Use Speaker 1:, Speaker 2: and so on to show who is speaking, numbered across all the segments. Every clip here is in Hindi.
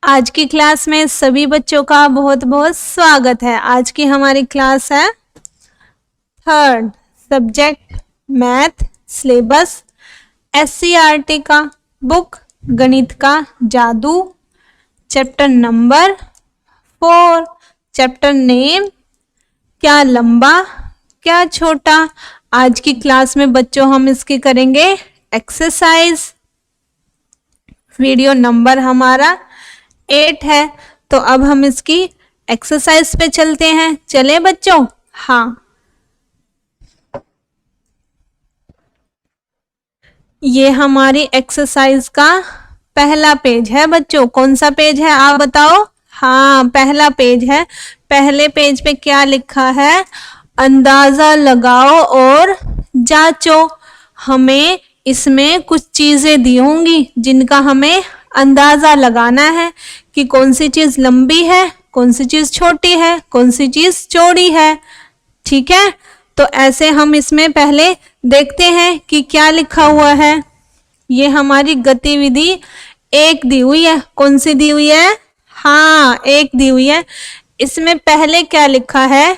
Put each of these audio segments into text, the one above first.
Speaker 1: आज की क्लास में सभी बच्चों का बहुत बहुत स्वागत है। आज की हमारी क्लास है third subject math syllabus SCERT का बुक गणित का जादू चैप्टर नंबर 4। चैप्टर नेम क्या लंबा क्या छोटा। आज की क्लास में बच्चों हम इसकी करेंगे एक्सरसाइज। वीडियो नंबर हमारा 8 है। तो अब हम इसकी एक्सरसाइज पे चलते हैं। चले बच्चों? हाँ, ये हमारी एक्सरसाइज का पहला पेज है बच्चों। कौन सा पेज है आप बताओ? हाँ, पहला पेज है। पहले पेज पे क्या लिखा है? अंदाजा लगाओ और जांचो। हमें इसमें कुछ चीजें दी होंगी जिनका हमें अंदाजा लगाना है कि कौन सी चीज लंबी है, कौन सी चीज छोटी है, कौन सी चीज चौड़ी है। ठीक है, तो ऐसे हम इसमें पहले देखते हैं कि क्या लिखा हुआ है। ये हमारी गतिविधि 1 दी हुई है। कौन सी दी हुई है? हाँ, 1 दी हुई है। इसमें पहले क्या लिखा है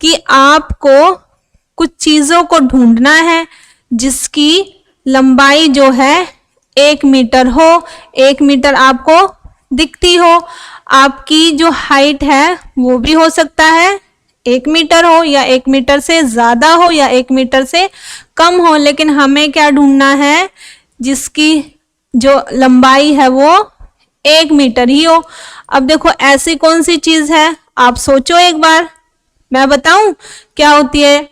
Speaker 1: कि आपको कुछ चीजों को ढूंढना है जिसकी लंबाई जो है 1 मीटर हो। 1 मीटर आपको दिखती हो। आपकी जो हाइट है वो भी हो सकता है 1 मीटर हो, या 1 मीटर से ज्यादा हो, या 1 मीटर से कम हो। लेकिन हमें क्या ढूंढना है? जिसकी जो लंबाई है वो 1 मीटर ही हो। अब देखो ऐसी कौन सी चीज है, आप सोचो एक बार। मैं बताऊं क्या होती है?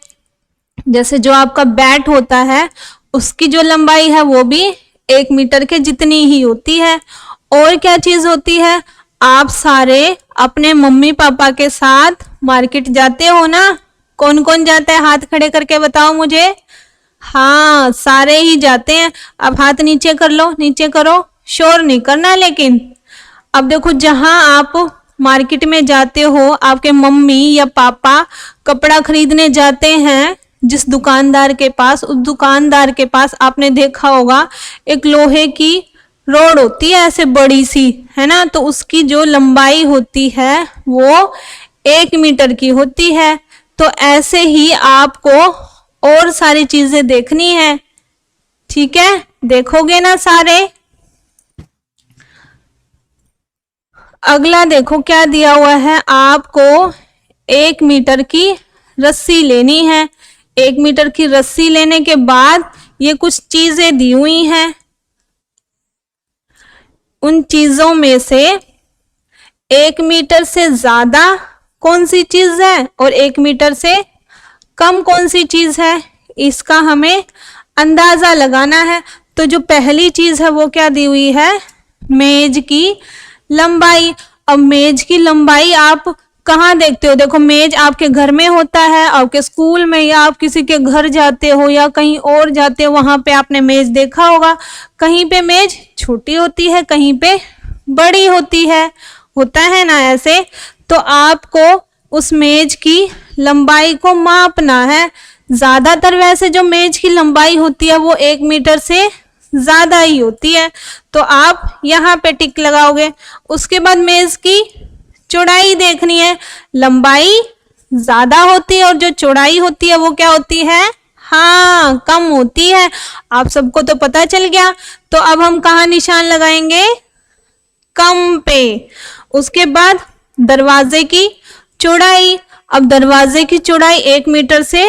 Speaker 1: जैसे जो आपका बैट होता है उसकी जो लंबाई है वो भी 1 मीटर के जितनी ही होती है। और क्या चीज होती है? आप सारे अपने मम्मी पापा के साथ मार्केट जाते हो ना? कौन कौन जाता है? हाथ खड़े करके बताओ मुझे। हाँ, सारे ही जाते हैं। अब हाथ नीचे कर लो, नीचे करो, शोर नहीं करना लेकिन। अब देखो जहां आप मार्केट में जाते हो, आपके मम्मी या पापा कपड़ा खरीदने जाते हैं जिस दुकानदार के पास, उस दुकानदार के पास आपने देखा होगा एक लोहे की रोड होती है ऐसे बड़ी सी, है ना? तो उसकी जो लंबाई होती है वो 1 मीटर की होती है। तो ऐसे ही आपको और सारी चीजें देखनी है। ठीक है, देखोगे ना सारे? अगला देखो क्या दिया हुआ है। आपको 1 मीटर की रस्सी लेनी है। 1 मीटर की रस्सी लेने के बाद ये कुछ चीजें दी हुई हैं। उन चीजों में से 1 मीटर से ज्यादा कौन सी चीज है और 1 मीटर से कम कौन सी चीज है, इसका हमें अंदाजा लगाना है। तो जो पहली चीज है वो क्या दी हुई है? मेज की लंबाई। अब मेज की लंबाई आप कहाँ देखते हो? देखो मेज आपके घर में होता है, आपके स्कूल में, या आप किसी के घर जाते हो या कहीं और जाते हो, वहां पे आपने मेज देखा होगा। कहीं पे मेज छोटी होती है, कहीं पे बड़ी होती है, होता है ना ऐसे? तो आपको उस मेज की लंबाई को मापना है। ज्यादातर वैसे जो मेज की लंबाई होती है वो 1 मीटर से ज्यादा ही होती है, तो आप यहाँ पे टिक लगाओगे। उसके बाद मेज की चौड़ाई देखनी है। लंबाई ज्यादा होती है और जो चौड़ाई होती है वो क्या होती है? हाँ, कम होती है। आप सबको तो पता चल गया। तो अब हम कहाँ निशान लगाएंगे? कम पे। उसके बाद दरवाजे की चौड़ाई। अब दरवाजे की चौड़ाई 1 मीटर से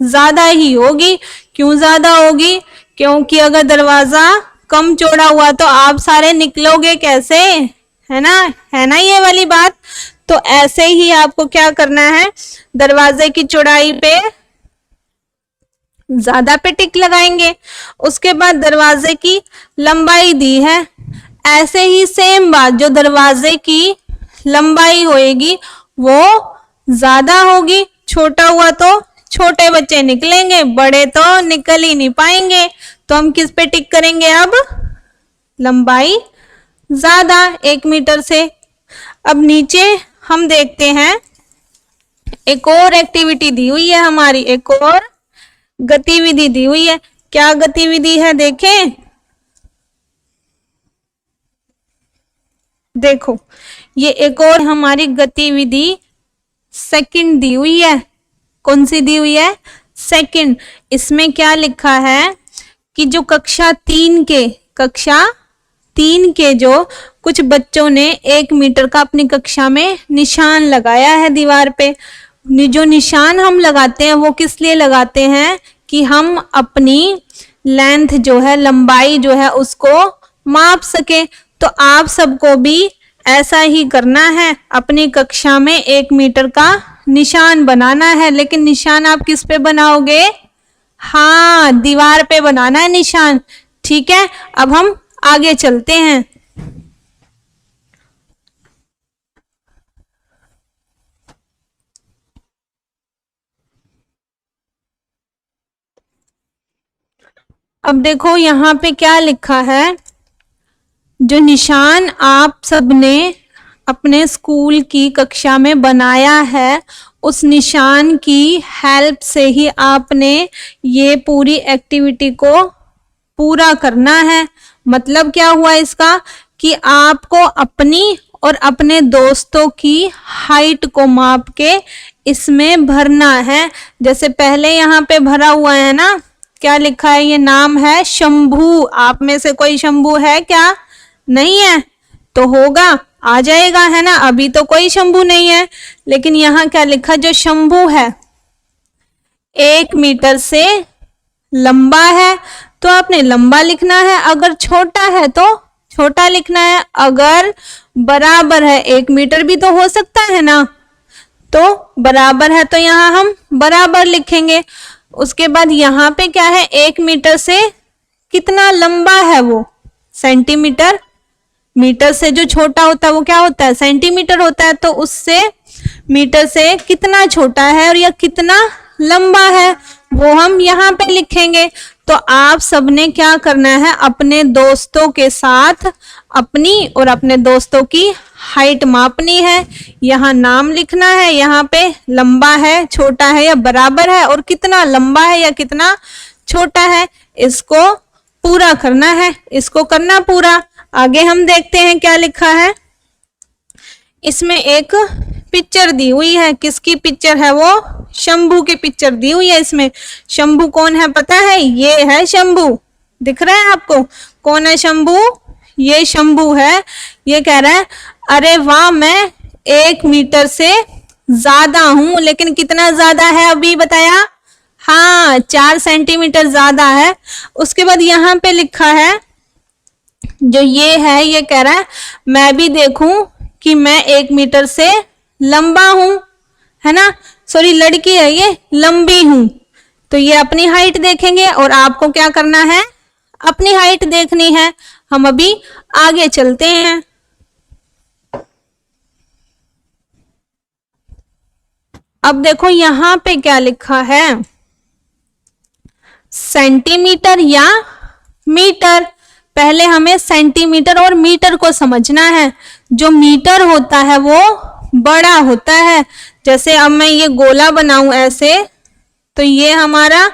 Speaker 1: ज्यादा ही होगी। क्यों ज्यादा होगी? क्योंकि अगर दरवाजा कम चौड़ा हुआ तो आप सारे निकलोगे कैसे? है ना? है ना ये वाली बात? तो ऐसे ही आपको क्या करना है? दरवाजे की चौड़ाई पे ज्यादा पे टिक लगाएंगे। उसके बाद दरवाजे की लंबाई दी है। ऐसे ही सेम बात, जो दरवाजे की लंबाई होएगी वो ज्यादा होगी। छोटा हुआ तो छोटे बच्चे निकलेंगे, बड़े तो निकल ही नहीं पाएंगे। तो हम किस पे टिक करेंगे अब? लंबाई ज्यादा 1 मीटर से। अब नीचे हम देखते हैं एक और एक्टिविटी दी हुई है हमारी, एक और गतिविधि दी हुई है। क्या गतिविधि है देखें? देखो ये एक और हमारी गतिविधि सेकंड दी हुई है। कौन सी दी हुई है? सेकंड। इसमें क्या लिखा है कि जो कक्षा 3 के जो कुछ बच्चों ने 1 मीटर का अपनी कक्षा में निशान लगाया है दीवार पे। जो निशान हम लगाते हैं वो किस लिए लगाते हैं कि हम अपनी लेंथ जो है, लंबाई जो है, उसको माप सके। तो आप सबको भी ऐसा ही करना है, अपनी कक्षा में 1 मीटर का निशान बनाना है। लेकिन निशान आप किस पे बनाओगे? हाँ, दीवार पे बनाना है निशान। ठीक है, अब हम आगे चलते हैं। अब देखो यहाँ पे क्या लिखा है। जो निशान आप सबने अपने स्कूल की कक्षा में बनाया है, उस निशान की हेल्प से ही आपने ये पूरी एक्टिविटी को पूरा करना है। मतलब क्या हुआ इसका कि आपको अपनी और अपने दोस्तों की हाइट को माप के इसमें भरना है। जैसे पहले यहाँ पे भरा हुआ है ना, क्या लिखा है? ये नाम है शंभू। आप में से कोई शंभू है क्या? नहीं है तो होगा, आ जाएगा, है ना। अभी तो कोई शंभू नहीं है, लेकिन यहाँ क्या लिखा? जो शंभू है 1 मीटर से लंबा है तो आपने लंबा लिखना है। अगर छोटा है तो छोटा लिखना है। अगर बराबर है, 1 मीटर भी तो हो सकता है ना, तो बराबर है तो यहाँ हम बराबर लिखेंगे। उसके बाद यहाँ पे क्या है? 1 मीटर से कितना लंबा है वो? सेंटीमीटर। मीटर से जो छोटा होता है वो क्या होता है? सेंटीमीटर होता है। तो उससे मीटर से कितना छोटा है और यह कितना लंबा है वो हम यहाँ पे लिखेंगे। तो आप सबने क्या करना है? अपने दोस्तों के साथ अपनी और अपने दोस्तों की हाइट मापनी है। यहाँ नाम लिखना है, यहाँ पे लंबा है, छोटा है या बराबर है, और कितना लंबा है या कितना छोटा है, इसको पूरा करना है। इसको करना पूरा। आगे हम देखते हैं क्या लिखा है। इसमें एक पिक्चर दी हुई है। किसकी पिक्चर है वो? शंभू की पिक्चर दी हुई है इसमें। शंभू कौन है पता है? ये है शंभू। दिख रहा है आपको? कौन है शंभू? ये शंभू है। ये कह रहा है अरे वाह, मैं 1 मीटर से ज्यादा हूं। लेकिन कितना ज्यादा है अभी बताया? हाँ, 4 सेंटीमीटर ज्यादा है। उसके बाद यहाँ पे लिखा है, जो ये है, ये कह रहा है मैं भी देखूं कि मैं 1 मीटर से लंबा हूं, है ना। सॉरी, लड़की है ये, लंबी हूं। तो ये अपनी हाइट देखेंगे और आपको क्या करना है? अपनी हाइट देखनी है। हम अभी आगे चलते हैं। अब देखो यहाँ पे क्या लिखा है, सेंटीमीटर या मीटर। पहले हमें सेंटीमीटर और मीटर को समझना है। जो मीटर होता है वो बड़ा होता है। जैसे अब मैं ये गोला बनाऊं ऐसे, तो ये हमारा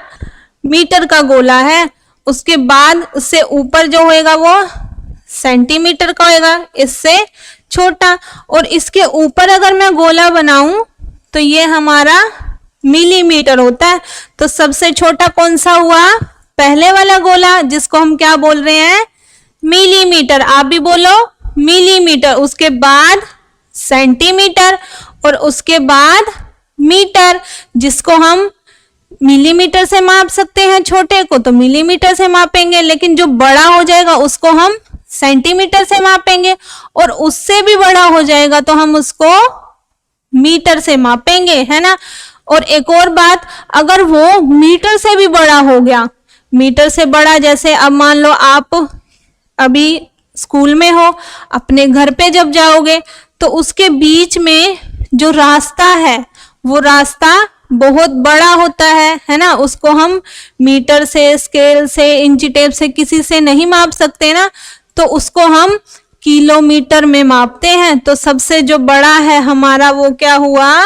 Speaker 1: मीटर का गोला है। उसके बाद उससे ऊपर जो होएगा वो सेंटीमीटर का होएगा, इससे छोटा। और इसके ऊपर अगर मैं गोला बनाऊं तो ये हमारा मिलीमीटर होता है। तो सबसे छोटा कौन सा हुआ? पहले वाला गोला, जिसको हम क्या बोल रहे हैं? मिलीमीटर। आप भी बोलो मिलीमीटर। उसके बाद सेंटीमीटर और उसके बाद मीटर, जिसको हम मिलीमीटर से माप सकते हैं। छोटे को तो मिलीमीटर से मापेंगे, लेकिन जो बड़ा हो जाएगा उसको हम सेंटीमीटर से मापेंगे, और उससे भी बड़ा हो जाएगा तो हम उसको मीटर से मापेंगे, है ना। और एक और बात, अगर वो मीटर से भी बड़ा हो गया, मीटर से बड़ा, जैसे अब मान लो आप अभी स्कूल में हो, अपने घर पे जब जाओगे तो उसके बीच में जो रास्ता है वो रास्ता बहुत बड़ा होता है ना। उसको हम मीटर से, स्केल से, इंची टेप से, किसी से नहीं माप सकते ना, तो उसको हम किलोमीटर में मापते हैं। तो सबसे जो बड़ा है हमारा वो क्या हुआ?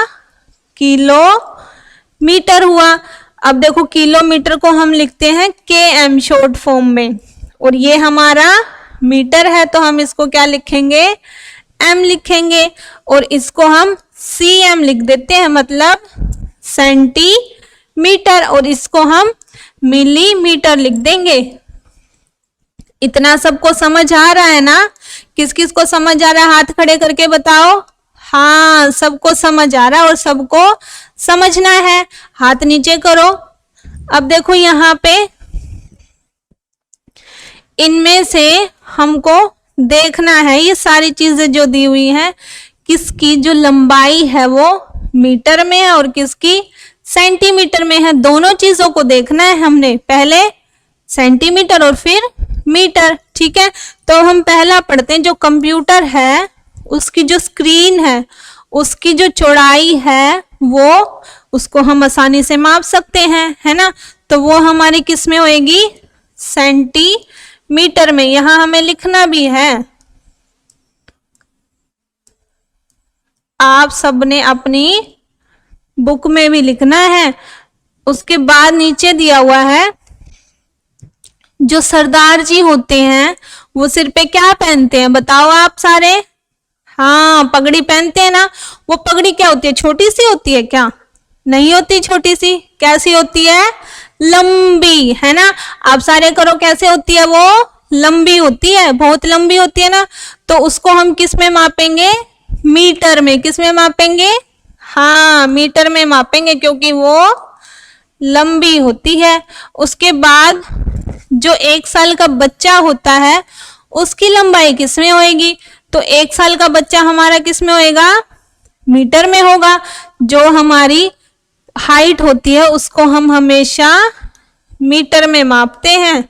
Speaker 1: किलोमीटर हुआ। अब देखो किलोमीटर को हम लिखते हैं km शॉर्ट फॉर्म में, और ये हमारा मीटर है तो हम इसको क्या लिखेंगे? m लिखेंगे और इसको हम cm लिख देते हैं, मतलब सेंटीमीटर, और इसको हम मिलीमीटर लिख देंगे। इतना सबको समझ आ रहा है ना? किस किस को समझ आ रहा है, हाथ खड़े करके बताओ। हाँ, सबको समझ आ रहा है और सबको समझना है। हाथ नीचे करो। अब देखो यहाँ पे इनमें से हमको देखना है ये सारी चीजें जो दी हुई हैं, किसकी जो लंबाई है वो मीटर में है और किसकी सेंटीमीटर में है। दोनों चीजों को देखना है हमने, पहले सेंटीमीटर और फिर मीटर। ठीक है, तो हम पहला पढ़ते हैं। जो कंप्यूटर है उसकी जो स्क्रीन है उसकी जो चौड़ाई है वो उसको हम आसानी से माप सकते हैं, है ना? तो वो हमारी किस में होएगी? सेंटीमीटर में। यहां हमें लिखना भी है, आप सबने अपनी बुक में भी लिखना है। उसके बाद नीचे दिया हुआ है, जो सरदार जी होते हैं वो सिर पे क्या पहनते हैं, बताओ आप सारे। हाँ, पगड़ी पहनते हैं ना। वो पगड़ी क्या होती है, छोटी सी होती है क्या? नहीं होती छोटी सी, कैसी होती है? लंबी, है ना? आप सारे करो, कैसे होती है वो? लंबी होती है, बहुत लंबी होती है ना। तो उसको हम किस में मापेंगे? मीटर में। किस में मापेंगे? हाँ, मीटर में मापेंगे, क्योंकि वो लंबी होती है। उसके बाद जो 1 साल का बच्चा होता है उसकी लंबाई किस में होएगी? तो 1 साल का बच्चा हमारा किस में होएगा? मीटर में होगा। जो हमारी हाइट होती है उसको हम हमेशा मीटर में मापते हैं।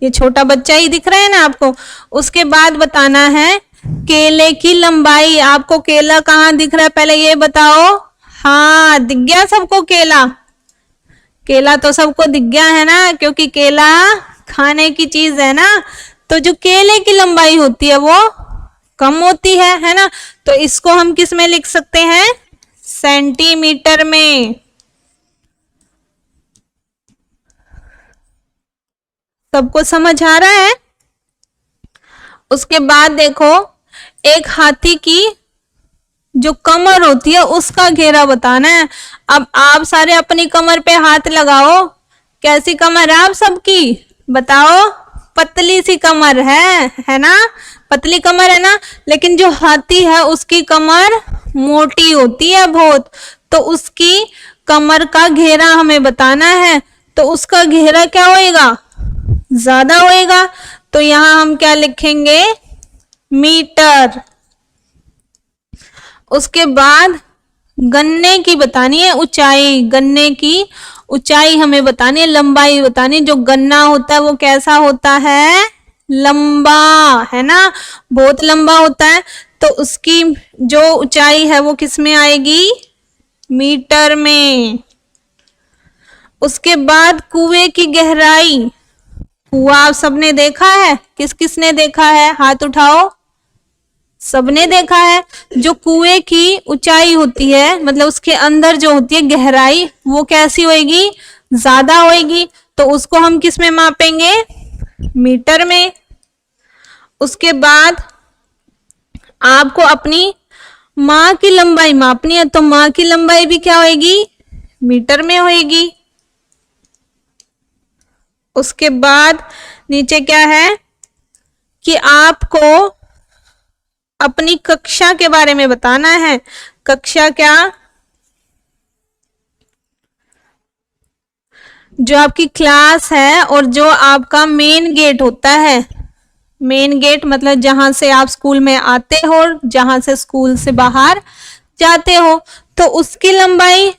Speaker 1: ये छोटा बच्चा ही दिख रहा है ना आपको। उसके बाद बताना है केले की लंबाई। आपको केला कहाँ दिख रहा है, पहले ये बताओ। हाँ, दिख गया सबको केला? केला तो सबको दिख गया है ना, क्योंकि केला खाने की चीज है ना। तो जो केले की लंबाई होती है वो कम होती है ना? तो इसको हम किस में लिख सकते हैं? सेंटीमीटर में। सबको समझ आ रहा है? उसके बाद देखो, एक हाथी की जो कमर होती है उसका घेरा बताना है। अब आप सारे अपनी कमर पे हाथ लगाओ। कैसी कमर है आप सबकी, बताओ। पतली सी कमर है ना? पतली कमर है ना। लेकिन जो हाथी है उसकी कमर मोटी होती है बहुत। तो उसकी कमर का घेरा हमें बताना है। तो उसका घेरा क्या होएगा? ज्यादा होएगा। तो यहां हम क्या लिखेंगे? मीटर। उसके बाद गन्ने की बतानी है ऊंचाई। गन्ने की ऊंचाई हमें बतानी है, लंबाई बतानी है। जो गन्ना होता है वो कैसा होता है? लंबा, है ना? बहुत लंबा होता है। तो उसकी जो ऊंचाई है वो किस में आएगी? मीटर में। उसके बाद कुएं की गहराई। कुआं आप सबने देखा है? किस किस ने देखा है, हाथ उठाओ। सबने देखा है। जो कुएं की ऊंचाई होती है, मतलब उसके अंदर जो होती है गहराई, वो कैसी होएगी? ज्यादा होएगी। तो उसको हम किस में मापेंगे? मीटर में। उसके बाद आपको अपनी माँ की लंबाई मापनी है, तो माँ की लंबाई भी क्या होएगी? मीटर में होएगी। उसके बाद नीचे क्या है कि आपको अपनी कक्षा के बारे में बताना है। कक्षा क्या? जो आपकी क्लास है और जो आपका मेन गेट होता है। मेन गेट मतलब जहां से आप स्कूल में आते हो, जहां से स्कूल से बाहर जाते हो, तो उसकी लंबाई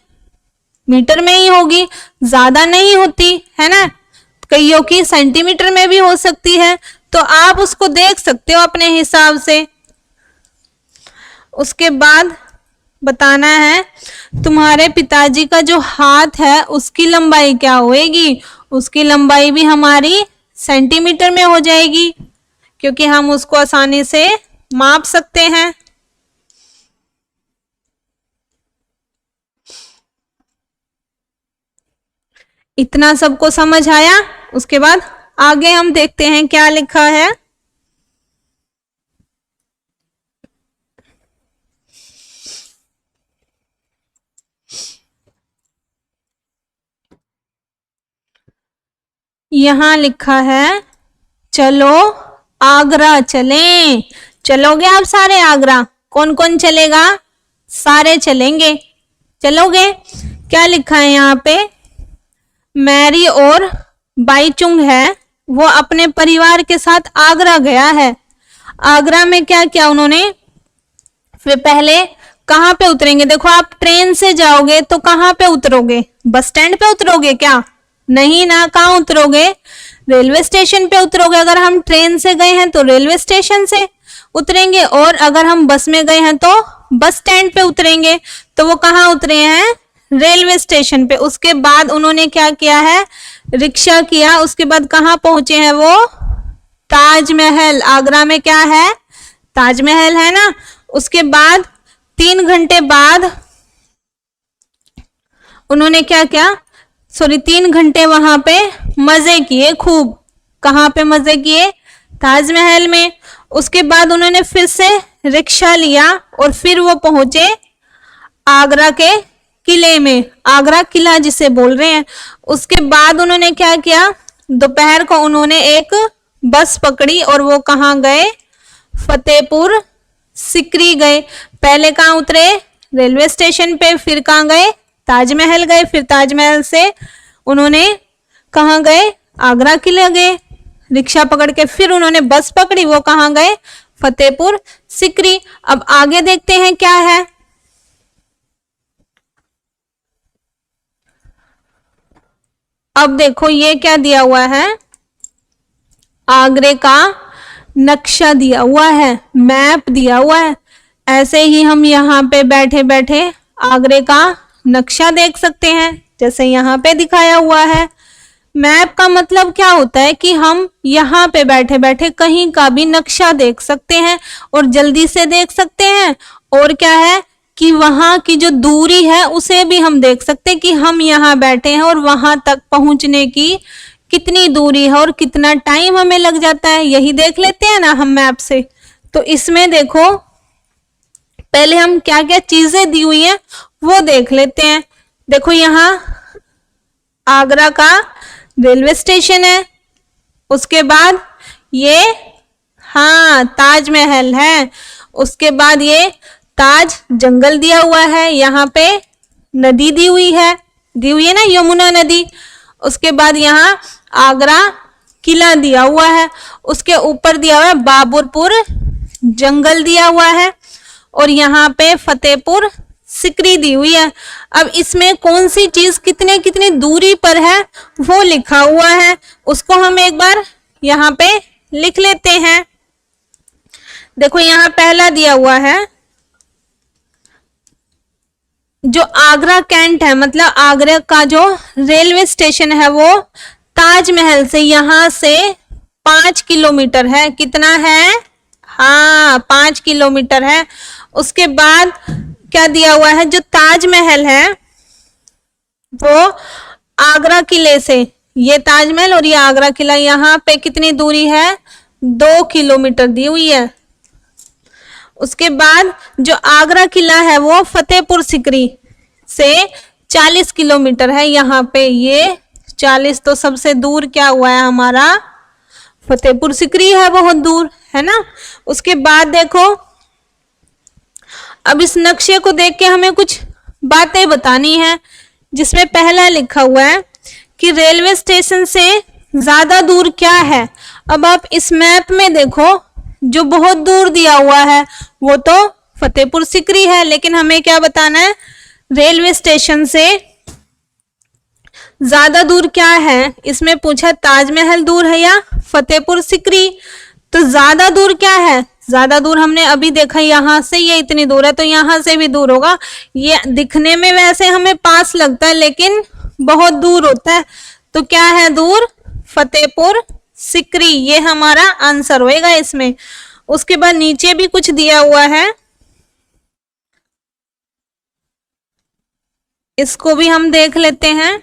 Speaker 1: मीटर में ही होगी, ज्यादा नहीं होती, है ना? कईयों की सेंटीमीटर में भी हो सकती है। तो आप उसको देख सकते हो अपने हिसाब से। उसके बाद बताना है तुम्हारे पिताजी का जो हाथ है उसकी लंबाई क्या होएगी? उसकी लंबाई भी हमारी सेंटीमीटर में हो जाएगी, क्योंकि हम उसको आसानी से माप सकते हैं। इतना सबको समझ आया? उसके बाद आगे हम देखते हैं क्या लिखा है। यहाँ लिखा है चलो आगरा चलें। चलोगे आप सारे आगरा? कौन कौन चलेगा? सारे चलेंगे। चलोगे? क्या लिखा है यहाँ पे? मैरी और बाईचुंग है, वो अपने परिवार के साथ आगरा गया है। आगरा में क्या किया उन्होंने? फिर पहले कहाँ पे उतरेंगे? देखो आप ट्रेन से जाओगे तो कहाँ पे उतरोगे? बस स्टैंड पे उतरोगे क्या? नहीं ना, कहाँ उतरोगे? रेलवे स्टेशन पे उतरोगे। अगर हम ट्रेन से गए हैं तो रेलवे स्टेशन से उतरेंगे, और अगर हम बस में गए हैं तो बस स्टैंड पे उतरेंगे। तो वो कहाँ उतरे हैं? रेलवे स्टेशन पे। उसके बाद उन्होंने क्या किया है? रिक्शा किया। उसके बाद कहाँ पहुंचे हैं वो? ताजमहल। आगरा में क्या है? ताजमहल है ना। उसके बाद 3 घंटे बाद उन्होंने क्या किया? 3 घंटे वहां पे मजे किए खूब। कहाँ पे मजे किए? ताजमहल में। उसके बाद उन्होंने फिर से रिक्शा लिया और फिर वो पहुंचे आगरा के किले में। आगरा किला जिसे बोल रहे हैं। उसके बाद उन्होंने क्या किया? दोपहर को उन्होंने एक बस पकड़ी और वो कहाँ गए? फतेहपुर सिकरी गए। पहले कहाँ उतरे? रेलवे स्टेशन पे। फिर कहाँ गए? ताजमहल गए। फिर ताजमहल से उन्होंने कहाँ गए? आगरा किले गए रिक्शा पकड़ के। फिर उन्होंने बस पकड़ी, वो कहाँ गए? फतेहपुर सिकरी। अब आगे देखते हैं क्या है। अब देखो ये क्या दिया हुआ है? आगरे का नक्शा दिया हुआ है, मैप दिया हुआ है। ऐसे ही हम यहाँ पे बैठे बैठे आगरे का नक्शा देख सकते हैं, जैसे यहाँ पे दिखाया हुआ है। मैप का मतलब क्या होता है कि हम यहाँ पे बैठे बैठे कहीं का भी नक्शा देख सकते हैं और जल्दी से देख सकते हैं। और क्या है कि वहां की जो दूरी है उसे भी हम देख सकते हैं कि हम यहाँ बैठे हैं और वहां तक पहुंचने की कितनी दूरी है और कितना टाइम हमें लग जाता है, यही देख लेते हैं ना हम मैप से। तो इसमें देखो पहले हम क्या क्या चीजें दी हुई हैं वो देख लेते हैं। देखो यहाँ आगरा का रेलवे स्टेशन है। उसके बाद ये हाँ ताजमहल है। उसके बाद ये ताज जंगल दिया हुआ है। यहाँ पे नदी दी हुई है ना, यमुना नदी। उसके बाद यहाँ आगरा किला दिया हुआ है। उसके ऊपर दिया हुआ है बाबुरपुर जंगल दिया हुआ है। और यहाँ पे फतेहपुर सिकरी दी हुई है। अब इसमें कौन सी चीज कितने कितनी दूरी पर है वो लिखा हुआ है, उसको हम एक बार यहाँ पे लिख लेते हैं। देखो यहाँ पहला दिया हुआ है जो आगरा कैंट है, मतलब आगरा का जो रेलवे स्टेशन है वो ताजमहल से यहाँ से 5 किलोमीटर है। कितना है? हाँ 5 किलोमीटर है। उसके बाद क्या दिया हुआ है? जो ताजमहल है वो आगरा किले से, ये ताजमहल और ये आगरा किला यहाँ पे कितनी दूरी है? 2 किलोमीटर दी हुई है। उसके बाद जो आगरा किला है वो फतेहपुर सिकरी से 40 किलोमीटर है। यहाँ पे ये 40 तो सबसे दूर क्या हुआ है हमारा? फतेहपुर सिकरी है, बहुत दूर है ना। उसके बाद देखो अब इस नक्शे को देख के हमें कुछ बातें बतानी है, जिसमें पहला लिखा हुआ है कि रेलवे स्टेशन से ज्यादा दूर क्या है। अब आप इस मैप में देखो जो बहुत दूर दिया हुआ है वो तो फतेहपुर सिकरी है, लेकिन हमें क्या बताना है? रेलवे स्टेशन से ज्यादा दूर क्या है। इसमें पूछा ताजमहल दूर है या फतेहपुर सिकरी, तो ज्यादा दूर क्या है? ज्यादा दूर हमने अभी देखा यहाँ से ये इतनी दूर है, तो यहाँ से भी दूर होगा। ये दिखने में वैसे हमें पास लगता है लेकिन बहुत दूर होता है, तो क्या है दूर? फतेहपुर सिकरी, ये हमारा आंसर होएगा इसमें। उसके बाद नीचे भी कुछ दिया हुआ है, इसको भी हम देख लेते हैं।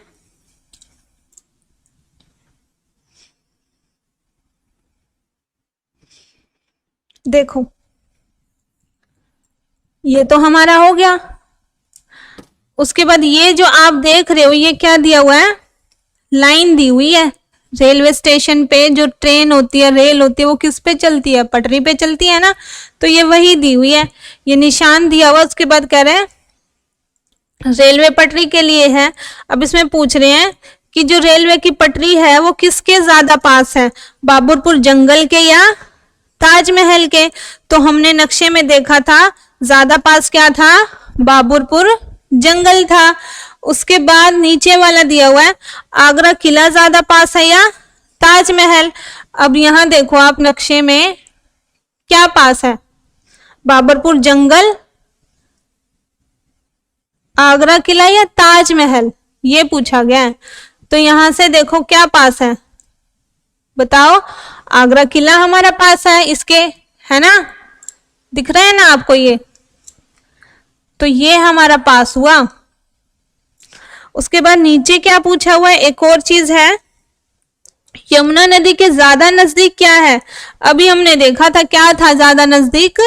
Speaker 1: देखो ये तो हमारा हो गया। उसके बाद ये जो आप देख रहे हो ये क्या दिया हुआ है? लाइन दी हुई है, रेलवे स्टेशन पे जो ट्रेन होती है, रेल होती है, वो किस पे चलती है? पटरी पे चलती है ना। तो ये वही दी हुई है, ये निशान दिया हुआ, उसके बाद कह रहे हैं रेलवे पटरी के लिए है। अब इसमें पूछ रहे हैं कि जो रेलवे की पटरी है वो किसके ज्यादा पास है, बाबुरपुर जंगल के या ताजमहल के? तो हमने नक्शे में देखा था ज्यादा पास क्या था, बाबुरपुर जंगल था। उसके बाद नीचे वाला दिया हुआ है आगरा किला ज्यादा पास है या ताजमहल? अब यहां देखो आप नक्शे में क्या पास है, बाबरपुर जंगल, आगरा किला या ताजमहल, ये पूछा गया है। तो यहां से देखो क्या पास है, बताओ। आगरा किला हमारा पास है इसके, है ना, दिख रहा है ना आपको ये? तो ये हमारा पास हुआ। उसके बाद नीचे क्या पूछा हुआ है, एक और चीज है, यमुना नदी के ज्यादा नजदीक क्या है? अभी हमने देखा था क्या था ज्यादा नजदीक,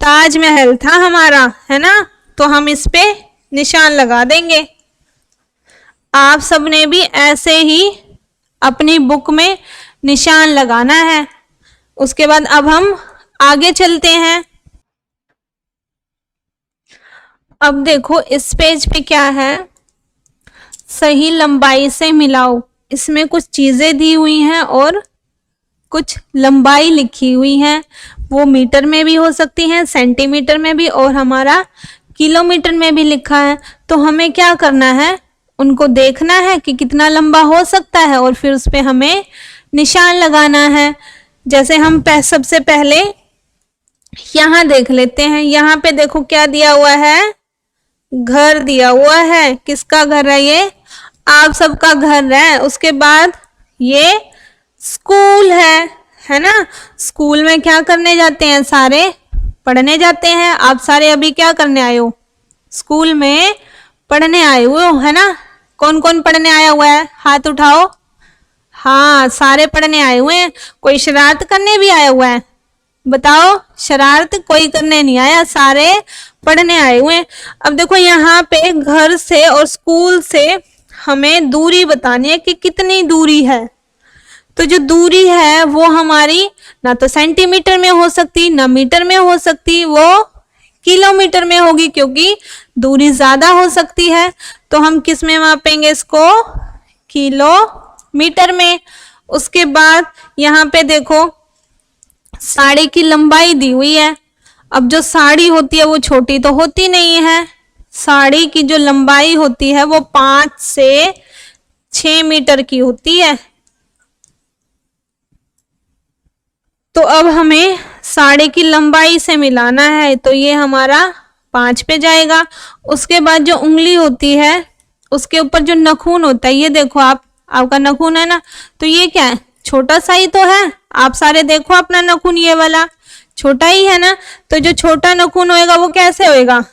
Speaker 1: ताजमहल था हमारा, है ना। तो हम इस पे निशान लगा देंगे। आप सबने भी ऐसे ही अपनी बुक में निशान लगाना है। उसके बाद अब हम आगे चलते हैं। अब देखो इस पेज पे क्या है, सही लंबाई से मिलाओ। इसमें कुछ चीजें दी हुई हैं और कुछ लंबाई लिखी हुई है, वो मीटर में भी हो सकती हैं, सेंटीमीटर में भी, और हमारा किलोमीटर में भी लिखा है। तो हमें क्या करना है, उनको देखना है कि कितना लंबा हो सकता है और फिर उस पे हमें निशान लगाना है। जैसे हम सबसे पहले यहाँ देख लेते हैं। यहाँ पे देखो क्या दिया हुआ है, घर दिया हुआ है। किसका घर है ये, आप सबका घर है। उसके बाद ये स्कूल है ना। स्कूल में क्या करने जाते हैं, सारे पढ़ने जाते हैं। आप सारे अभी क्या करने आए हो, स्कूल में पढ़ने आए हुए हो, है ना। कौन कौन पढ़ने आया हुआ है, हाथ उठाओ। हाँ, सारे पढ़ने आए हुए हैं। कोई शरारत करने भी आया हुआ है, बताओ। शरारत कोई करने नहीं आया, सारे पढ़ने आए हुए हैं। अब देखो यहाँ पे घर से और स्कूल से हमें दूरी बतानी है कि कितनी दूरी है। तो जो दूरी है वो हमारी ना तो सेंटीमीटर में हो सकती, ना मीटर में हो सकती, वो किलोमीटर में होगी, क्योंकि दूरी ज्यादा हो सकती है। तो हम किस में मापेंगे इसको, किलोमीटर में। उसके बाद यहाँ पे देखो साड़ी की लंबाई दी हुई है। अब जो साड़ी होती है वो छोटी तो होती नहीं है, साड़ी की जो लंबाई होती है वो 5 से 6 मीटर की होती है। तो अब हमें साड़ी की लंबाई से मिलाना है, तो ये हमारा 5 पे जाएगा। उसके बाद जो उंगली होती है उसके ऊपर जो नखून होता है, ये देखो आपका नखून है ना, तो ये क्या है, छोटा सा ही तो है। आप सारे देखो अपना नखून, ये वाला छोटा ही है ना। तो जो छोटा नखून होएगा वो कैसे होएगा,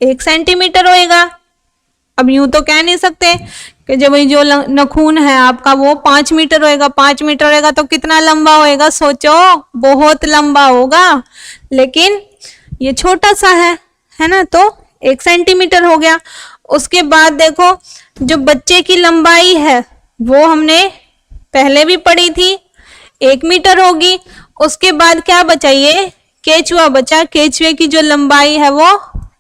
Speaker 1: 1 सेंटीमीटर होएगा। अब यूं तो कह नहीं सकते कि जब जो नखून है आपका वो 5 मीटर होएगा। 5 मीटर होएगा तो कितना लंबा होएगा, सोचो, बहुत लंबा होगा। लेकिन ये छोटा सा है ना, तो 1 सेंटीमीटर हो गया। उसके बाद देखो जो बच्चे की लंबाई है वो हमने पहले भी पढ़ी थी, 1 मीटर होगी। उसके बाद क्या बचा, ये केचुआ बचा। केचुए की जो लंबाई है वो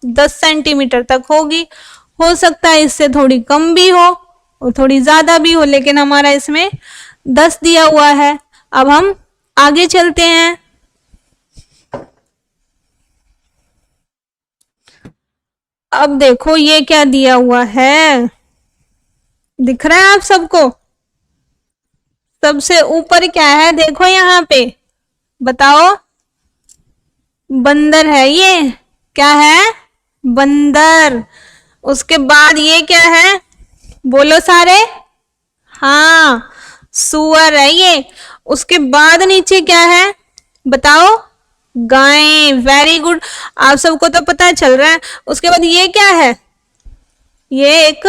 Speaker 1: 10 सेंटीमीटर तक होगी। हो सकता है इससे थोड़ी कम भी हो और थोड़ी ज्यादा भी हो, लेकिन हमारा इसमें 10 दिया हुआ है। अब हम आगे चलते हैं। अब देखो ये क्या दिया हुआ है, दिख रहा है आप सबको? सबसे ऊपर क्या है, देखो यहाँ पे, बताओ। बंदर है, ये क्या है, बंदर। उसके बाद ये क्या है, बोलो सारे, हाँ, सुअर है ये। उसके बाद नीचे क्या है, बताओ, गाय। वेरी गुड, आप सबको तो पता चल रहा है। उसके बाद ये क्या है, ये एक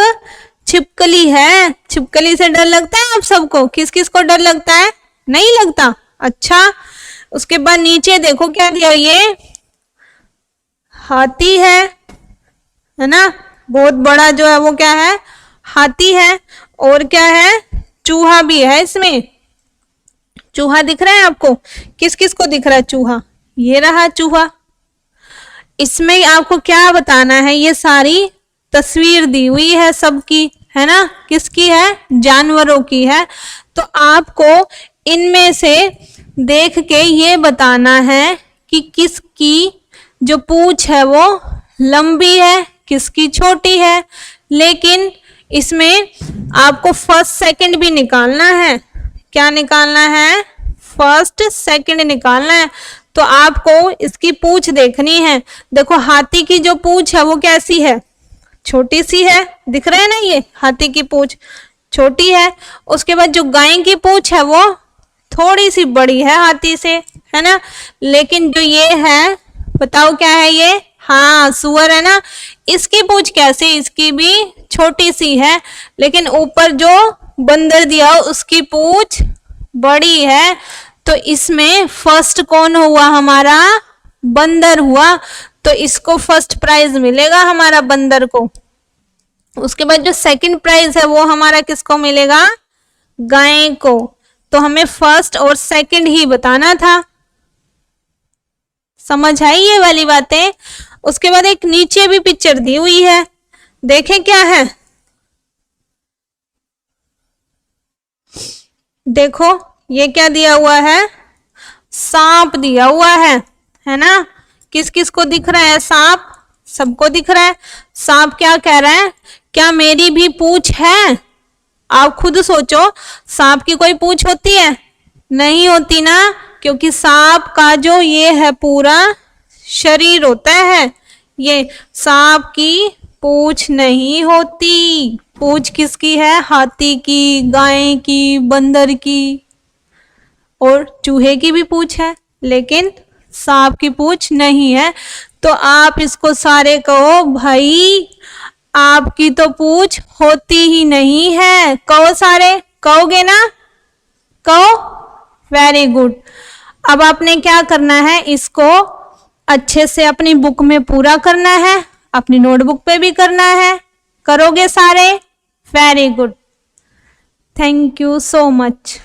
Speaker 1: छिपकली है। छिपकली से डर लगता है आप सबको? किस किस को डर लगता है, नहीं लगता? अच्छा। उसके बाद नीचे देखो क्या दिया, ये हाथी है ना, बहुत बड़ा जो है वो क्या है, हाथी है। और क्या है, चूहा भी है इसमें। चूहा दिख रहा है आपको? किस किस को दिख रहा है चूहा? ये रहा चूहा। इसमें आपको क्या बताना है, ये सारी तस्वीर दी हुई है सबकी, है ना? किसकी है? जानवरों की है। तो आपको इनमें से देख के ये बताना है कि किसकी जो पूंछ है वो लंबी है, किसकी छोटी है। लेकिन इसमें आपको फर्स्ट सेकंड भी निकालना है। क्या निकालना है? फर्स्ट सेकंड निकालना है। तो आपको इसकी पूंछ देखनी है। देखो हाथी की जो पूंछ है वो कैसी है? छोटी सी है, दिख रहा है ना? ये हाथी की पूंछ छोटी है। उसके बाद जो गाय की पूंछ है वो थोड़ी सी बड़ी है हाथी से, है ना? लेकिन जो ये है, बताओ क्या है ये? हाँ, सूअर है ना? इसकी पूंछ कैसी? इसकी भी छोटी सी है, लेकिन ऊपर जो बंदर दिया उसकी पूंछ बड़ी है। तो इसमें फर्स्ट कौन हुआ? हमारा बंदर हुआ। तो इसको फर्स्ट प्राइज मिलेगा हमारा बंदर को। उसके बाद जो सेकंड प्राइज है वो हमारा किसको मिलेगा? गाय को। तो हमें फर्स्ट और सेकंड ही बताना था। समझ आई ये वाली बातें? उसके बाद एक नीचे भी पिक्चर दी हुई है, देखें क्या है? देखो ये क्या दिया हुआ है? सांप दिया हुआ है ना? किस किस को दिख रहा है सांप? सबको दिख रहा है। सांप क्या कह रहा है? क्या मेरी भी पूंछ है? आप खुद सोचो, सांप की कोई पूंछ होती है? नहीं होती ना, क्योंकि सांप का जो ये है पूरा शरीर होता है, ये सांप की पूंछ नहीं होती। पूंछ किसकी है? हाथी की, गाय की, बंदर की और चूहे की भी पूंछ है, लेकिन सांप की पूंछ नहीं है। तो आप इसको सारे कहो, भाई आपकी तो पूंछ होती ही नहीं है। कहो सारे, कहोगे ना? कहो। Very good. अब आपने क्या करना है? इसको अच्छे से अपनी बुक में पूरा करना है, अपनी नोटबुक पे भी करना है। करोगे सारे? Very good. Thank you so much.